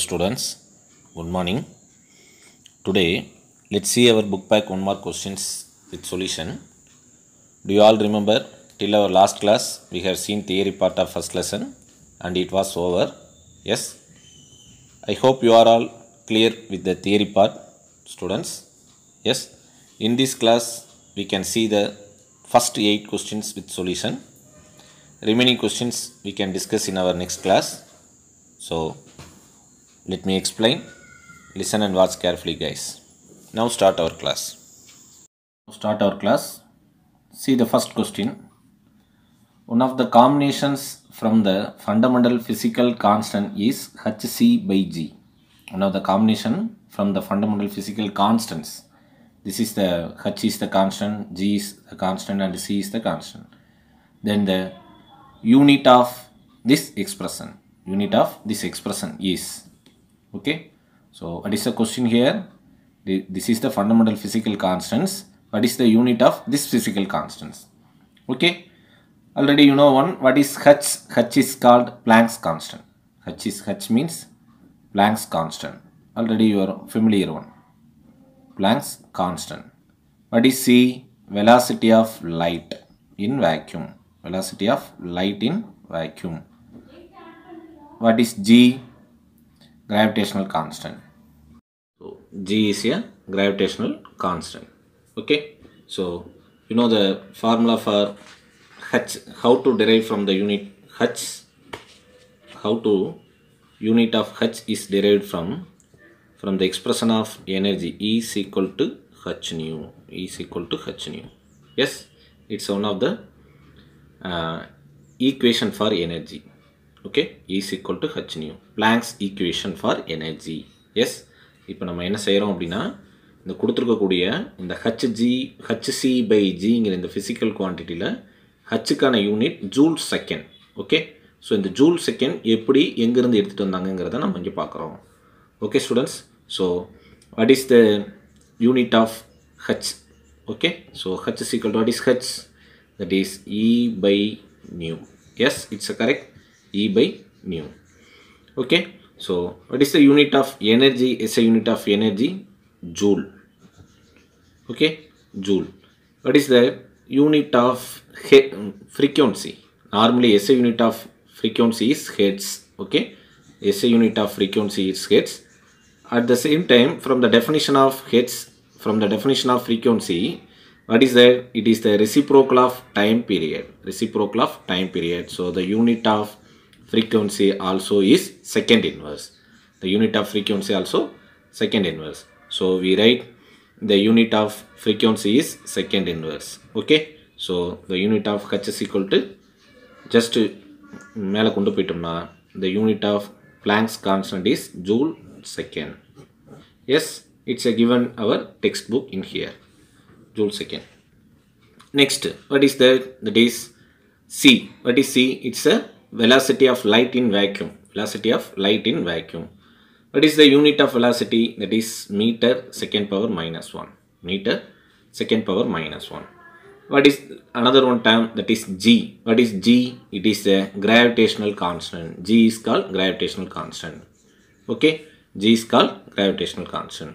Hello students, good morning. Today let's see our book back one more questions with solution. Do you all remember till our last class we have seen theory part of first lesson and it was over? Yes, I hope you are all clear with the theory part, students. Yes, in this class we can see the first 8 questions with solution. Remaining questions we can discuss in our next class. So let me explain. Listen and watch carefully, guys. Now start our class. See the first question. One of the combinations from the fundamental physical constant is hc by g. One of the combination from the fundamental physical constants. This is the h is the constant, g is the constant, and c is the constant. Then the unit of this expression is, okay. So what is the question here? This is the fundamental physical constants. What is the unit of this physical constants? Okay, already you know one. What is h? H is called Planck's constant. H means Planck's constant. Already you are familiar one. Planck's constant. What is c? Velocity of light in vacuum. Velocity of light in vacuum. What is g? Gravitational constant. So g is a gravitational constant. Okay, so you know the formula for h. How to derive from the unit h? Unit of h is derived from the expression of energy. E is equal to h nu. Yes, it's one of the equation for energy. Okay, E is equal to h nu. Planck's equation for energy. Yes, இப்போ நம்ம என்ன செய்றோம் அப்படினா இந்த கொடுத்திருக்க கூடிய இந்த hc by g ங்கற இந்த physical quantityல h க்கான unit joule second. Okay, so இந்த ஜூல் செகண்ட் எப்படி எங்க இருந்து எடுத்துட்டு வந்தாங்கங்கறத நாம இங்க பார்க்கறோம். Okay students, so what is the unit of h? Okay, so h is equal to, what is h? That is E by nu. Yes, it's a correct, E by nu. Okay, so what is the unit of energy? Is a unit of energy joule. Okay, joule. What is the unit of frequency? Normally SI unit of frequency is hertz. Okay, SI unit of frequency is hertz. At the same time, from the definition of hertz, from the definition of frequency, what is that? It is the reciprocal of time period. So the unit of frequency also is second inverse. The unit of frequency also second inverse. So we write the unit of frequency is second inverse. Okay, so the unit of h is equal to, just மேல கொண்டு போய்ட்டோம்னா the unit of Planck's constant is joule second. Yes, it's a given our textbook in here, joule second. Next, what is that? That is c. What is c? It's a velocity of light in vacuum. What is the unit of velocity? That is meter second power minus 1. What is another one term? That is g. What is g? It is the gravitational constant. G is called gravitational constant. Okay, g is called gravitational constant.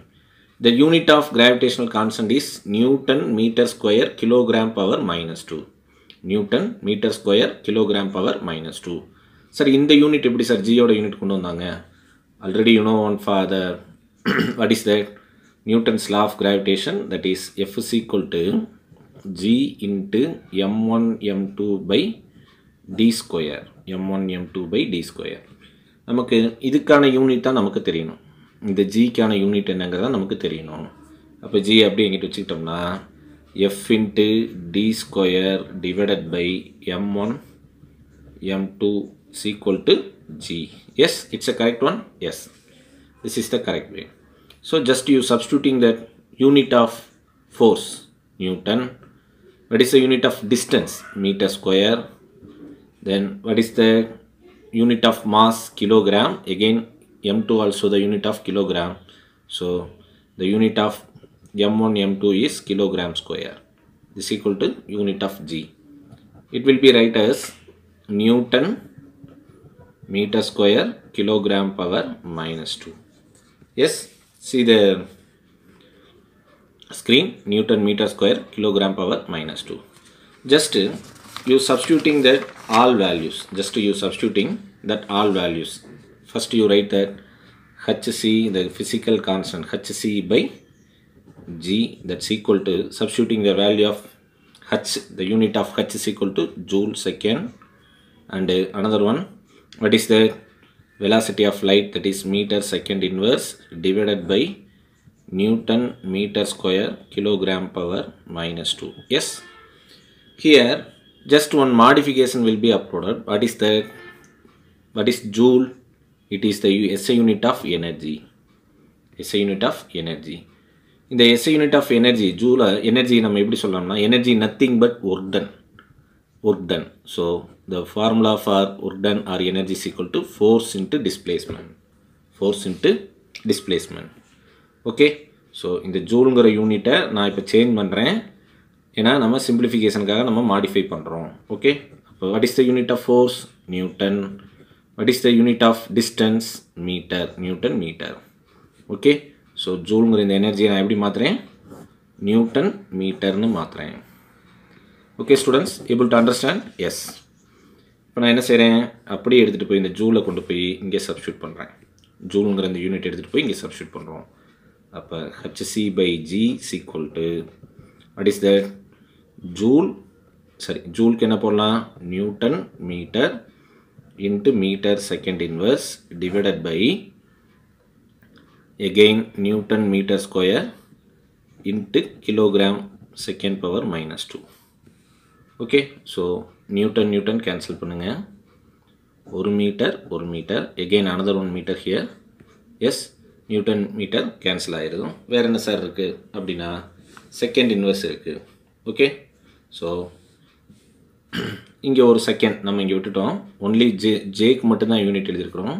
The unit of gravitational constant is Newton meter square kilogram power minus 2. Newton meter square kilogram power minus 2. Sir, in the unit எப்படி sir g ஓட unit கொண்டு வந்தாங்க? Already you know one for the what is that? Newton's law of gravitation, that is F is equal to g into m1 m2 by d square. நமக்கு இதுக்கான unit தான் நமக்கு தெரியணும். இந்த g க்கான யூனிட் என்னங்கறத நமக்கு தெரியணும். அப்ப g அப்படியே இங்கிட்டு வச்சிட்டோம்னா f into d square divided by m1 m2 is equal to g. Yes, it's a correct one. Yes, this is the correct way. So just you substituting that unit of force Newton. What is the unit of distance? Meter square. Then what is the unit of mass? Kilogram. Again m2 also the unit of kilogram. So the unit of m1 m2 is kilogram square. This is equal to unit of g. It will be write as Newton meter square kilogram power minus 2. Yes, see the screen, Newton meter square kilogram power minus 2. Just you substituting that all values. First you write that hc, the physical constant hc by g, that's equal to, substituting the value of h, the unit of h is equal to joule second, and another one, what is the velocity of light, that is meter second inverse divided by Newton meter square kilogram power minus 2. Yes, here just one modification will be uploaded. What is that? What is joule? It is the SI unit of energy. SI unit of energy. In the SI unit of energy, joule energy நம்ம எப்படி சொல்லலாம்னா, energy nothing but work done. So the formula for work done or energy is equal to force into displacement. Okay, so இந்த ஜூல்ங்கிற யூனிட்டை நான் இப்போ change பண்ணுறேன், ஏன்னா நம்ம சிம்பிளிஃபிகேஷனுக்காக நம்ம மாடிஃபை பண்ணுறோம். ஓகே, அப்போ what is the unit of force? Newton. What is the unit of distance? Meter. Newton meter. Okay, so ஜூல்ங்கிற இந்த எனர்ஜியை நான் எப்படி மாற்றுறேன்? நியூட்டன் மீட்டர்னு மாற்றுறேன். Okay students, able to understand? Yes. இப்போ நான் என்ன செய்கிறேன், அப்படியே எடுத்துகிட்டு போய் இந்த ஜூலை கொண்டு போய் இங்கே சப்ஸ்டியூட் பண்ணுறேன். ஜூலுங்கிற இந்த யூனிட் எடுத்துகிட்டு போய் இங்கே சப்ஸ்டியூட் பண்ணுறோம். அப்போ hc by g is equal to, what is that? ஜூலுக்கு என்ன போடலாம்? Newton meter into meter second inverse divided by again Newton meter square into kilogram second power minus 2. Okay, so Newton cancel பண்ணுங்க. 1 meter again another 1 meter here. Yes, Newton meter cancel ஆயிருக்கும். வேற என்ன sir இருக்கு அப்படின்னா second inverse இருக்கு. Okay, so இங்கே ஒரு second நம்ம இங்கே விட்டுட்டோம். ஒன்லி ஜேக்கு மட்டும்தான் யூனிட் எழுதியிருக்கிறோம்.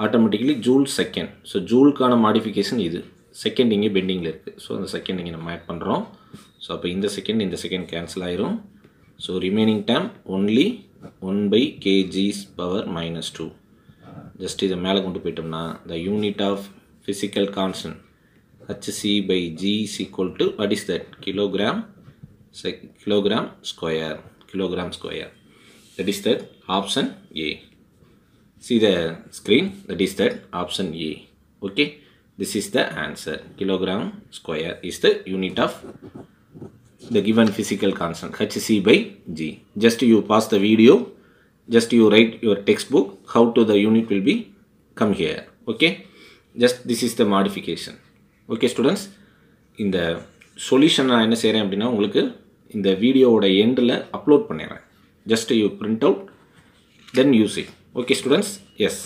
Automatically joule second. ஸோ ஜூலுக்கான மாடிஃபிகேஷன் இது. செகண்ட் இங்கே பெண்டிங்கில் இருக்குது. ஸோ அந்த செகண்ட் இங்கே நம்ம ஆட் பண்ணுறோம். ஸோ அப்போ இந்த செகண்ட் கேன்சல் ஆயிரும். So remaining time only 1/kg's power minus 2. Just இதை மேலே கொண்டு போயிட்டோம்னா the unit of physical constant hc by g is equal to, what is that? kilogram square. That is that option A. See the screen, that is that option A. Okay, this is the answer. Kilogram square is the unit of the given physical constant hc by g. Just you pause the video, just you write your textbook how to the unit will be come here. Okay, just this is the modification. Okay students, in the solution நான் என்ன செய்கிறேன் அப்படின்னா உங்களுக்கு இந்த வீடியோவோட எண்டில் upload பண்ணிடுறேன். Just you print out then use it. Okay students? Yes.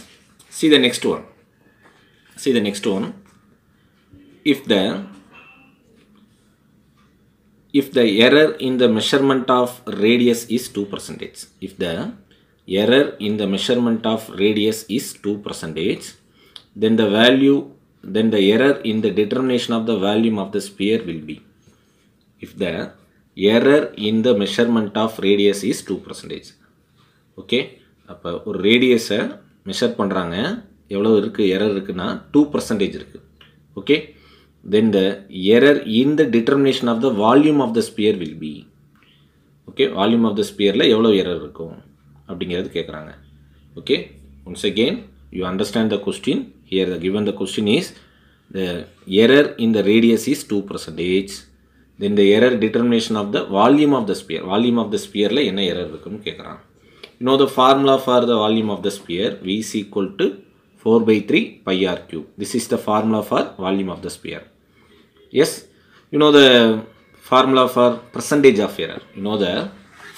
See the next one. If the error in the measurement of radius is 2%, if the error in the measurement of radius is 2%, then the error in the determination of the volume of the sphere will be, if the error in the measurement of radius is 2%. Okay, அப்போ ஒரு ரேடியஸை measure பண்ணுறாங்க, எவ்வளோ இருக்குது error இருக்குன்னா 2% இருக்குது. Okay, then the error in the determination of the volume of the sphere will be. Okay, volume of the ஸ்பியரில் எவ்வளோ error இருக்கும் அப்படிங்கிறது கேட்குறாங்க. Okay, once again you understand the question. Here the given the question is the error in the radius is 2%. Then the error determination of the volume of the sphere. Volume of the sphere la enna error irukkum kekran. You know the formula for the volume of the sphere, V is equal to 4/3 pi r cube. This is the formula for volume of the sphere. Yes, you know the formula for percentage of error. You know the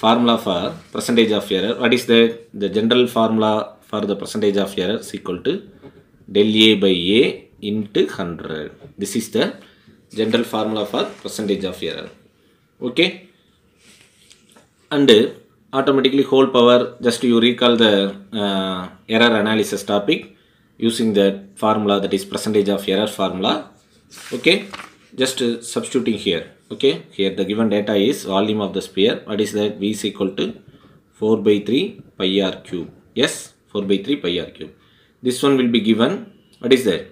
formula for percentage of error. What is the general formula for the percentage of error is equal to del A by A into 100. This is the general formula for percentage of error. Okay, and automatically whole power, just you recall the error analysis topic using that formula, that is percentage of error formula. Okay, just substituting here. Okay, here the given data is volume of the sphere. What is that? V is equal to 4/3 pi r cube. Yes, 4/3 pi r cube. This one will be given, what is that?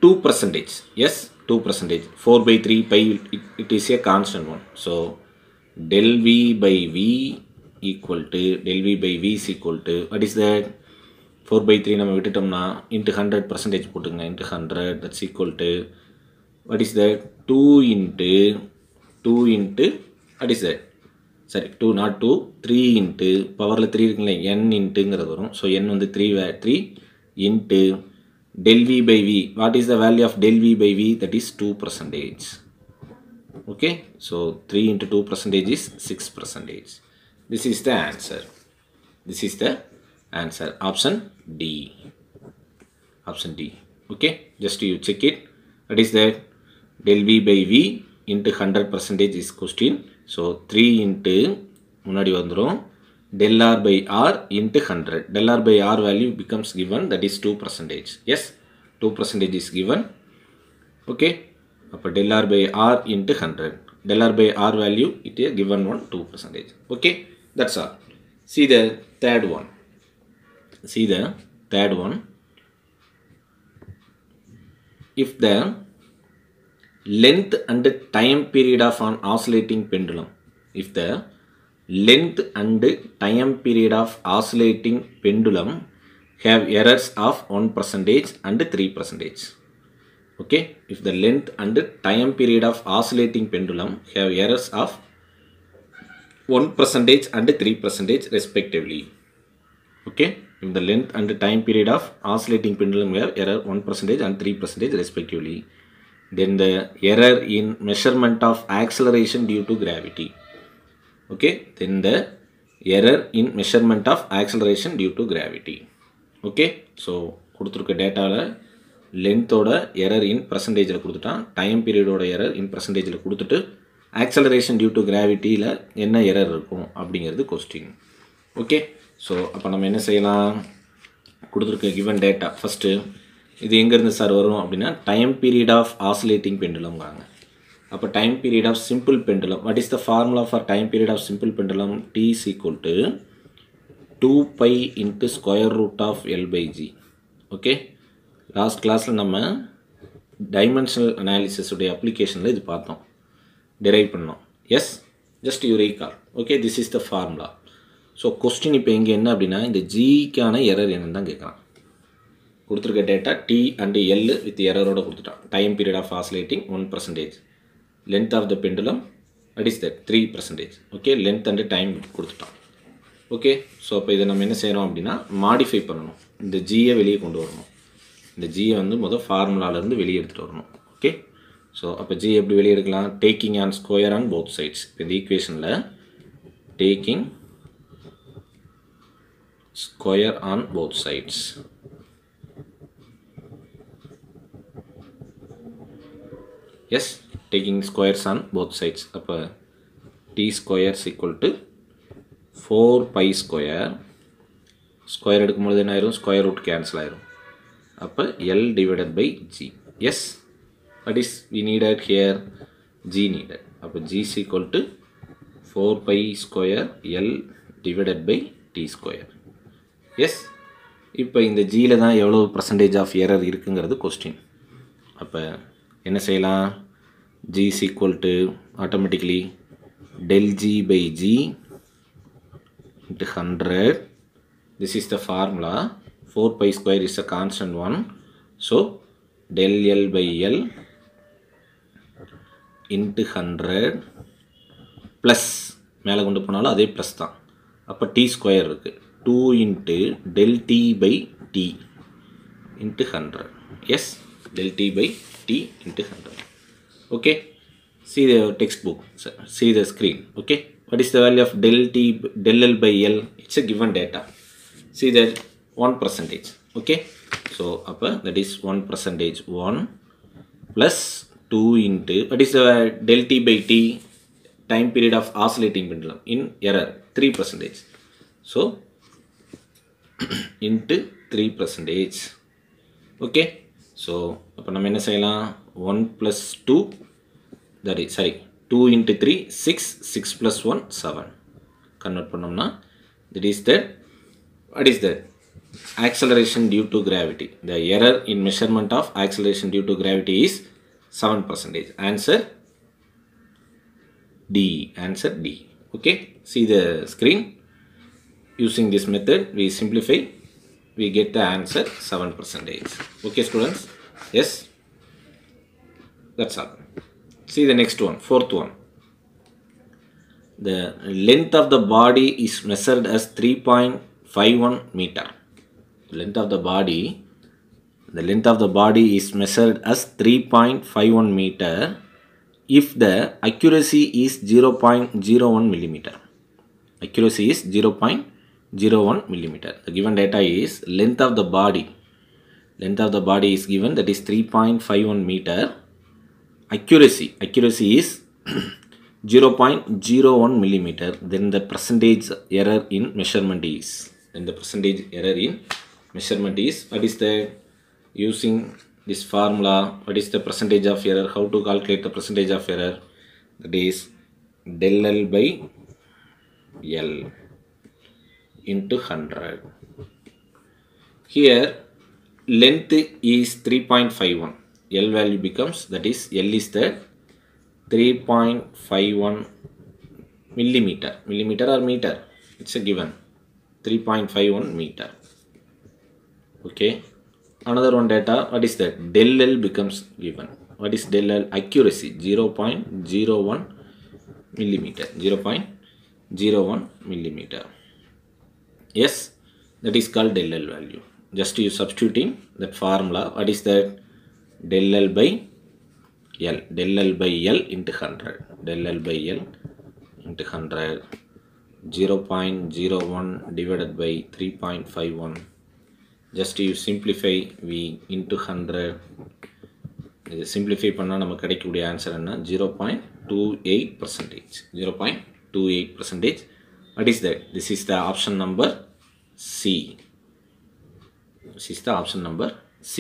2%. Yes, 2%. 4 by 3 pi, it is a constant one. So del V by V equal to, del V by V is equal to, what is that? 4 by 3 நம்ம விட்டுட்டோம்னா into 100% போட்டுங்க, into 100, that's equal to, what is that? 2 into, what is that? Sorry, 2 not 2, 3 into, பவரில் 3 இருக்குல்ல, n intoங்கிறது வரும். So n வந்து 3 into del V by V. What is the value of del V by V? That is 2%. Okay, so 3 into 2% is 6%. This is the answer. This is the answer. Option D. Option D. Okay, just you check it. What is that? Del V by V into 100% is question. So 3 into முன்னாடி வந்துரும் del R by R into 100. Del R by R value becomes given, that is 2%. Yes, 2% is given. Okay, அப்போ del R by R into 100. Del R by R value, it is given one 2%. Okay, that's all. See the third one. See the third one. If the length and time period of an oscillating pendulum, if the length and time period of oscillating pendulum have errors of 1% and 3%. Okay, if the length and time period of oscillating pendulum have errors of 1% and 3% respectively. Okay, if the length and time period of oscillating pendulum have error 1% and 3% respectively, then the error in measurement of acceleration due to gravity. Okay, then the error in measurement of acceleration due to gravity. Okay, so கொடுத்துருக்க டேட்டாவில் லென்த்தோட error இன் பர்சன்டேஜில் கொடுத்துட்டான், time பீரியடோட error இன் பர்சன்டேஜில் கொடுத்துட்டு acceleration due to கிராவிட்டியில் என்ன error இருக்கும் அப்படிங்கிறது question. Okay, so அப்போ நம்ம என்ன செய்யலாம்? கொடுத்துருக்க கிவன் டேட்டா ஃபஸ்ட்டு இது எங்கேருந்து சார் வரும் அப்படின்னா டைம் பீரியட் ஆஃப் ஆசிலேட்டிங் பெண்டுலம்ங்காங்க. அப்போ time period of simple pendulum, what is the formula for time period of simple pendulum? T is equal to 2 pi into square root of L by G. Okay, last கிளாஸில் நம்ம dimensional analysis உடைய அப்ளிகேஷனில் இது பார்த்தோம், derive பண்ணோம். Yes, just you recall. Okay, this is the formula. So question இப்போ இங்கே என்ன அப்படின்னா இந்த ஜிக்கான எரர் என்னன்னு தான் கேட்குறான். கொடுத்துருக்க data T and L with எரரோட கொடுத்துட்டான். Time period of oscillating 1%, length of the pendulum, what is that? 3%. okay, length and time கொடுத்துட்டான். ஓகே, ஸோ அப்போ இதை நம்ம என்ன செய்கிறோம் அப்படின்னா மாடிஃபை பண்ணணும். இந்த ஜியை வெளியே கொண்டு வரணும். இந்த ஜியை வந்து முதல் ஃபார்முலாலேருந்து வெளியே எடுத்துகிட்டு வரணும். ஓகே, ஸோ அப்போ ஜி எப்படி வெளியே எடுக்கலாம்? Taking on square on both sides. இப்போ இந்த ஈக்குவேஷனில் taking square on both sides. Yes, taking squares on both sides. அப்போ t square is equal to 4 pi square. Square எடுக்கும்போது என்ன ஆயிரும்? ஸ்கொயர் ரூட் கேன்சல் ஆயிரும். அப்போ L divided by G. Yes, what is we needed here? G needed. அப்போ G is equal to 4 pi square L divided by T square. Yes, இப்போ இந்த Gயில் தான் எவ்வளோ பர்சன்டேஜ் ஆஃப் எரர் இருக்குங்கிறது கொஸ்டின். அப்போ என்ன செய்யலாம்? G is equal to automatically del G by G into 100. This is the formula. 4 pi square is a constant one. So del L by L into 100 plus மேலே கொண்டு போனாலும் அதே plus தான். அப்போ T ஸ்கொயர் இருக்குது. 2 into del T by T into 100. Yes, del T by T into 100. Okay, see the textbook, see the screen. Okay, what is the value of del L by L? It's a given data. See that 1%. Okay, so upper that is 1%, 1 plus 2 into, what is the del T by T? Time period of oscillating pendulum in error 3%. So into 3%. Okay, so அப்போ நம்ம என்ன செய்யலாம்? 1 plus 2, that is, sorry, 2 into 3, 6, 6 plus 1, 7. Convert பண்ணோம்னா, that is that, what is that? acceleration due to gravity. The error in measurement of acceleration due to gravity is 7%. Answer D. Answer D. Okay, see the screen. Using this method we simplify, we get the answer 7%. Okay students, yes, that's all. See the next one, fourth one. The length of the body is measured as 3.51 meter. Length of the body is measured as 3.51 meter if the accuracy is 0.01 millimeter. Accuracy is 0.01 millimeter. The given data is length of the body. Length of the body is given, that is 3.51 meter. Accuracy is 0.01 millimeter. Then the percentage error in measurement is. What is the, using this formula, what is the percentage of error? How to calculate the percentage of error? That is del L by L into 100. Here length is 3.51. L value becomes, that is L is the 3.51 millimeter. Millimeter or meter? It's a given. 3.51 meter. Okay. Another one data, what is that? Del L becomes given. What is del L? Accuracy 0.01 millimeter. 0.01 millimeter. Yes, that is called del L value. Just you substituting that formula. What is that? Del L by L. Del L by L into 100. Del L by L into 100. 0.01 divided by 3.51. Just you simplify, v into 100. இது simplify பண்ணா நமக்கு கிடைக்கக்கூடிய answer என்ன? 0.28%. 0.28%. What is that? This is the option number C. This is the option number C.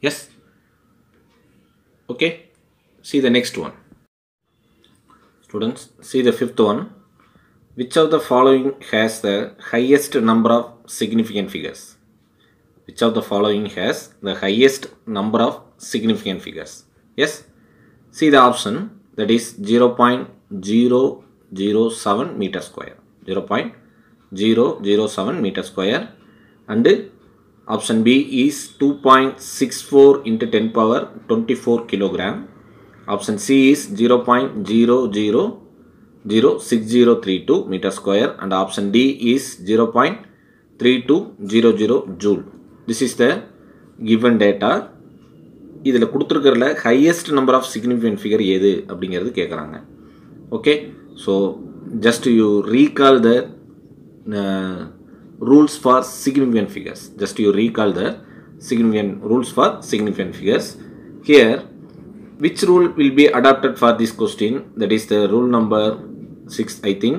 Yes. Okay. See the next one. Students, see the fifth one. Which of the following has the highest number of significant figures? Which of the following has the highest number of significant figures? Yes. See the option, that is 0.007 meter square. 0.007 meter square, and option B is 2.64 into 10 power 24 kilogram. Option C is 0.006032 meter square, and option D is 0.3200 joule. This is the given data. இதில் கொடுத்துருக்கிறதுல highest number of significant figure எது அப்படிங்கிறது கேட்குறாங்க. Okay, so just you recall the rules for significant figures. Just you recall the rules for significant figures. Here, which rule will be adopted for this question? That is the rule number 6, I think.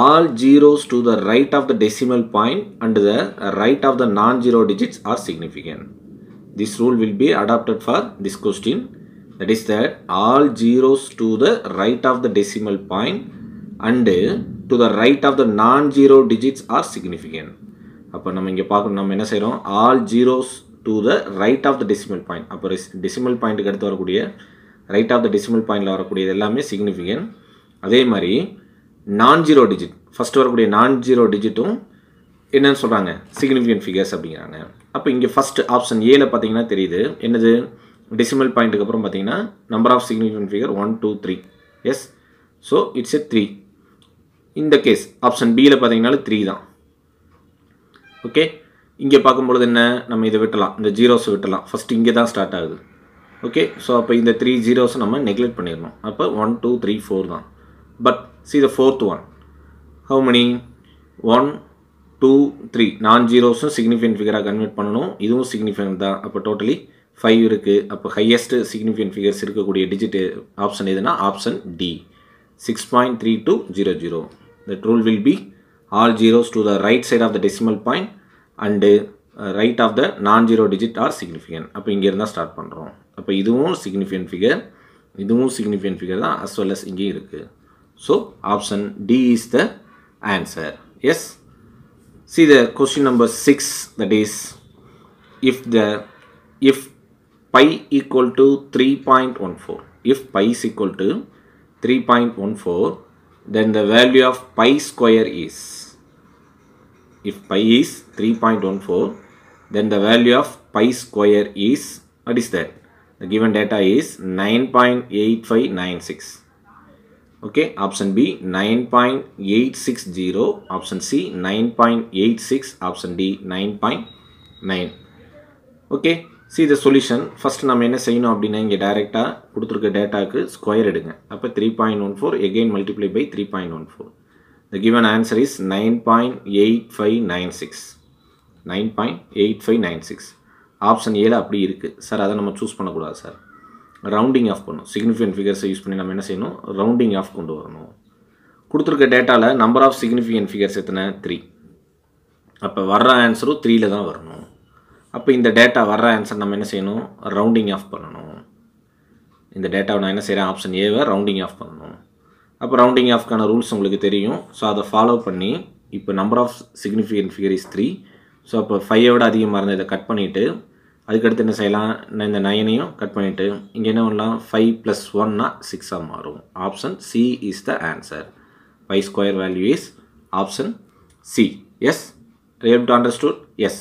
All zeros to the right of the decimal point and the right of the non-zero digits are significant. This rule will be adopted for this question. That is that all zeros to the right of the decimal point and to the right of the non-zero digits are significant. அப்போ நம்ம இங்கே பார்க்கணும், நம்ம என்ன செய்கிறோம்? All zeros to the right of the decimal point. அப்போ decimal pointக்கு அடுத்து வரக்கூடிய right of the decimal pointல வரக்கூடியது எல்லாமே significant. அதே மாதிரி non-zero digit, ஃபர்ஸ்ட் வரக்கூடிய non-zero digitடும் என்னன்னு சொல்கிறாங்க? significant figures அப்படிங்கிறாங்க. அப்போ இங்கே ஃபர்ஸ்ட் ஆப்ஷன் ஏல பார்த்தீங்கன்னா தெரியுது என்னது? decimal pointக்கு அப்புறம் பார்த்தீங்கன்னா number of significant figure 1, 2, 3. Yes, so it's a 3. இந்த கேஸ் ஆப்ஷன் பியில் பார்த்தீங்கன்னா 3 தான். ஓகே, இங்கே பார்க்கும்பொழுது என்ன? நம்ம இதை விட்டலாம், இந்த ஜீரோஸ் விட்டலாம். ஃபஸ்ட்டு இங்கே தான் ஸ்டார்ட் ஆகுது. ஓகே, ஸோ அப்போ இந்த 3 ஜீரோஸை நம்ம நெக்லெக்ட் பண்ணிடணும். அப்போ 1, 2, 3, 4 தான். But see the fourth one. How many? 1, 2, 3 நான் ஜீரோஸும் சிக்னிஃபிகன்ட் ஃபிகராக கன்வெர்ட் பண்ணணும். இதுவும் சிக்னிஃபிகன்ட் தான். அப்போ டோட்டலி 5 இருக்குது. அப்போ ஹையஸ்ட் சிக்னிஃபிகன்ட் ஃபிகர்ஸ் இருக்கக்கூடிய டிஜிட் ஆப்ஷன் எதுனா option D, 6.3200. That rule will be all zeros to the right side of the decimal point and right of the non-zero digit are significant. அப்போ இங்கே இருந்தால் start பண்ணுறோம். அப்போ இதுவும் சிக்னிஃபிகன்ட் ஃபிகர், இதுவும் significant figure தான், as well as இங்கே இருக்குது. So option D is the answer. Yes. See the question number 6, that is if pi equal to 3.14, if pi is equal to 3.14, then the value of pi square is, if pi is 3.14, then the value of pi square is, what is that? The given data is 9.8596. okay, option B 9.860, option C 9.86, option D 9.9. okay, see the solution. First நம்ம என்ன செய்யணும் அப்படின்னா, இங்கே டைரெக்டாக கொடுத்துருக்க டேட்டாவுக்கு square எடுங்க. அப்போ 3.14 again multiply by 3.14. The given answer is 9.8596. 9.8596. Option ஏல அப்படி இருக்குது சார். அதை நம்ம சூஸ் பண்ணக்கூடாது சார். ரவுண்டிங் ஆஃப் பண்ணணும். சிக்னிஃபிகன்ட் ஃபிகர்ஸை யூஸ் பண்ணி நம்ம என்ன செய்யணும், ரவுண்டிங் ஆஃப் கொண்டு வரணும். கொடுத்துருக்க டேட்டாவில் நம்பர் ஆஃப் சிக்னிஃபிகன்ட் ஃபிகர்ஸ் எத்தனை, 3. அப்போ வர்ற ஆன்சரும் 3ல தான் வரணும். அப்போ இந்த டேட்டா வர்ற ஆன்சர் நம்ம என்ன செய்யணும், ரவுண்டிங் ஆஃப் பண்ணணும். இந்த டேட்டாவை நான் என்ன செய்கிறேன், ஆப்ஷன் ஏவை ரவுண்டிங் ஆஃப் பண்ணணும். அப்போ ரவுண்டிங் ஆஃப்க்கான ரூல்ஸ் உங்களுக்கு தெரியும். ஸோ அதை ஃபாலோ பண்ணி இப்போ number of significant figure is 3. So அப்போ 5ஐ விட அதிகமாக இருந்தால் இதை கட் பண்ணிவிட்டு, அதுக்கடுத்து என்ன செய்யலாம், நான் இந்த 9ஐயும் கட் பண்ணிவிட்டு இங்கே என்ன பண்ணலாம், 5 + 1 6ஆக மாறும். Option C is the answer. Pi square value is option C. Yes, able to understood? Yes.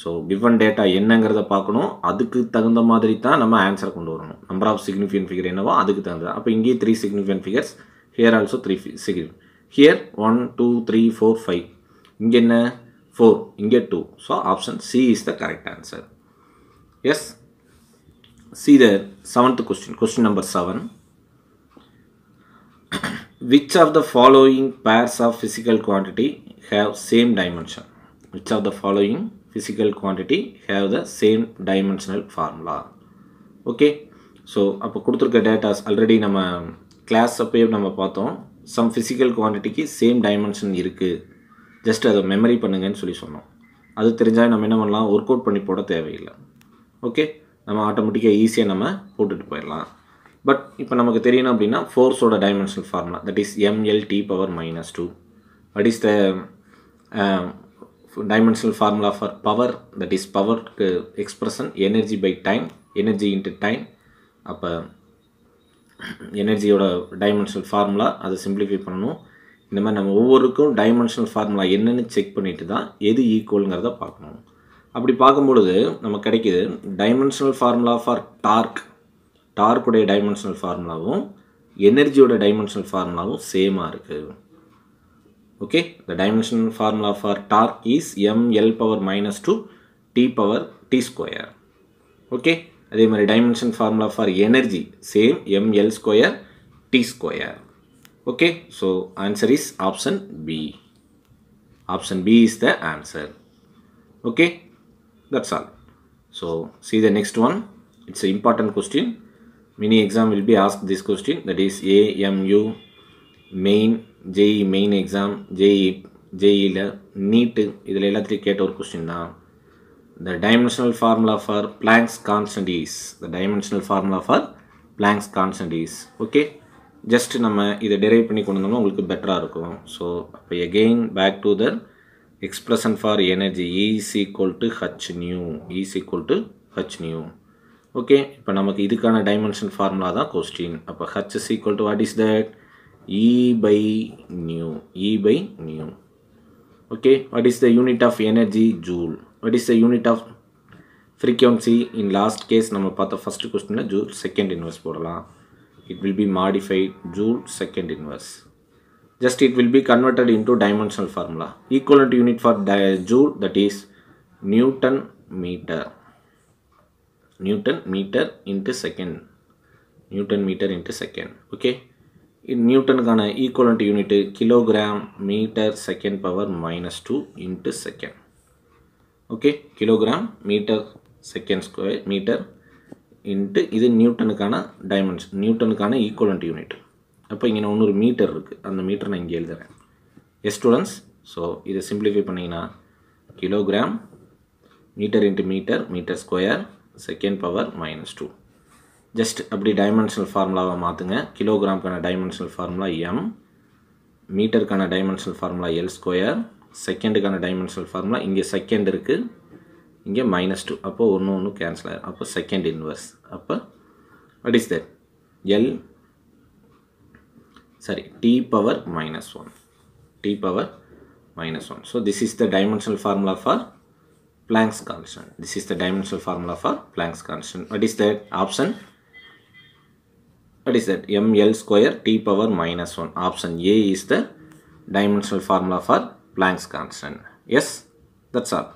So given data என்னங்கிறத பார்க்கணும். அதுக்கு தகுந்த மாதிரி தான் நம்ம ஆன்சரை கொண்டு வரணும். நம்பர் ஆஃப் சிக்னிஃபிகன்ட் ஃபிகர் என்னவோ அதுக்கு தகுந்தது. அப்போ இங்கே 3 significant figures, here also 3 significant. Here 1 2 3 4 5, இங்கே என்ன 4, இங்கே 2. So option C is the correct answer. Yes. See the 7th question. Question number 7. Which of the following pairs of physical quantity have same dimension? Which of the following physical quantity have the same dimensional formula? Okay. So அப்போ கொடுத்துருக்க datas already நம்ம class அப்போயே நம்ம பார்த்தோம். Some physical குவான்டிட்டிக்கு same dimension இருக்குது, just அதை memory பண்ணுங்கன்னு சொல்லி சொன்னோம். அது தெரிஞ்சால் நம்ம என்ன பண்ணலாம், ஒர்க் அவுட் பண்ணி போட தேவையில்லை. ஓகே, நம்ம ஆட்டோமேட்டிக்காக ஈஸியாக நம்ம போட்டுட்டு போயிடலாம். பட் இப்போ நமக்கு தெரியணும் அப்படின்னா ஃபோர்ஸோட dimensional formula, that is mL/(-2). What is the dimensional formula for power? That is power expression energy by time, energy into time. அப்போ எனர்ஜியோட டைமென்ஷனல் ஃபார்முலா அதை சிம்பிளிஃபை பண்ணணும். இந்த மாதிரி நம்ம ஒவ்வொருக்கும் டைமென்ஷனல் ஃபார்முலா என்னென்னு செக் பண்ணிட்டு தான் எது ஈக்குவலுங்கிறத பார்க்கணும். அப்படி பார்க்கும்பொழுது நமக்கு கிடைக்கிது டைமென்ஷனல் ஃபார்முலா ஃபார் டார்க், டார்க்குடைய டைமென்ஷனல் ஃபார்முலாவும் எனர்ஜியோட டைமென்ஷனல் ஃபார்முலாவும் சேமாக இருக்குது. Okay, the dimensional formula for torque is mL/-2 T/t². Okay, அதே மாதிரி dimension formula for energy same mL² T². Okay, so answer is option B. Option B is the answer. Okay, that's all. So see the next one. It's an important question. Many exam will be asked this question, that is AMU main, JEE main exam, JEE NEET இதில் எல்லாத்துலேயும் கேட்ட ஒரு question தான். The dimensional formula for Planck's constant is, the dimensional formula for Planck's constant is. Okay, just நம்ம இதை derive பண்ணி கொண்டு வந்தோம்னா உங்களுக்கு பெட்டராக இருக்கும். ஸோ அப்போ again back to the expression for energy, E is equal to h nu, E is equal to h nu. Okay, இப்போ நமக்கு இதுக்கான டைமென்ஷன் ஃபார்முலா தான் கொஸ்டின். அப்போ h is equal to what is that? E/nu, E/nu. Okay, what is the unit of energy? Joule. What is the unit of frequency? In last case நம்ம பார்த்த first கொஸ்டினில் joule second inverse போடலாம். It will be modified joule second inverse. Just it will be converted into dimensional formula. Equivalent unit for joule, that is Newton meter. Newton meter into second. Newton meter into second. Okay. In Newton கான equivalent unit kilogram meter second power -2 into second. Okay. Kilogram meter second square meter into இது நியூட்டனுக்கான dimension, நியூட்டனுக்கான equivalent unit. அப்போ இங்கே நான் இன்னொரு metre இருக்குது, அந்த metre நான் இங்கே எழுதுகிறேன். எஸ் ஸ்டூடெண்ட்ஸ், ஸோ இதை சிம்பிளிஃபை பண்ணிங்கன்னா kilogram metre into metre, metre square second power -2. Just அப்படி டைமென்ஷனல் ஃபார்முலாவை மாற்றுங்க. கிலோகிராமுக்கான டைமென்ஷனல் ஃபார்முலா m, மீட்டருக்கான டைமென்ஷனல் ஃபார்முலா L², செகண்டுக்கான டைமென்ஷனல் ஃபார்முலா இங்கே செகண்ட் இருக்குது, இங்கே -2. அப்போ ஒன்று கேன்சல் ஆகிடும். அப்போ செகண்ட் இன்வர்ஸ். அப்போ what is that? T power -1. T power -1. So this is the dimensional formula for Planck's constant. This is the dimensional formula for Planck's constant. What is that? Option. What is that? ml square T power -1. Option A is the dimensional formula for Planck's constant. Yes, that's all.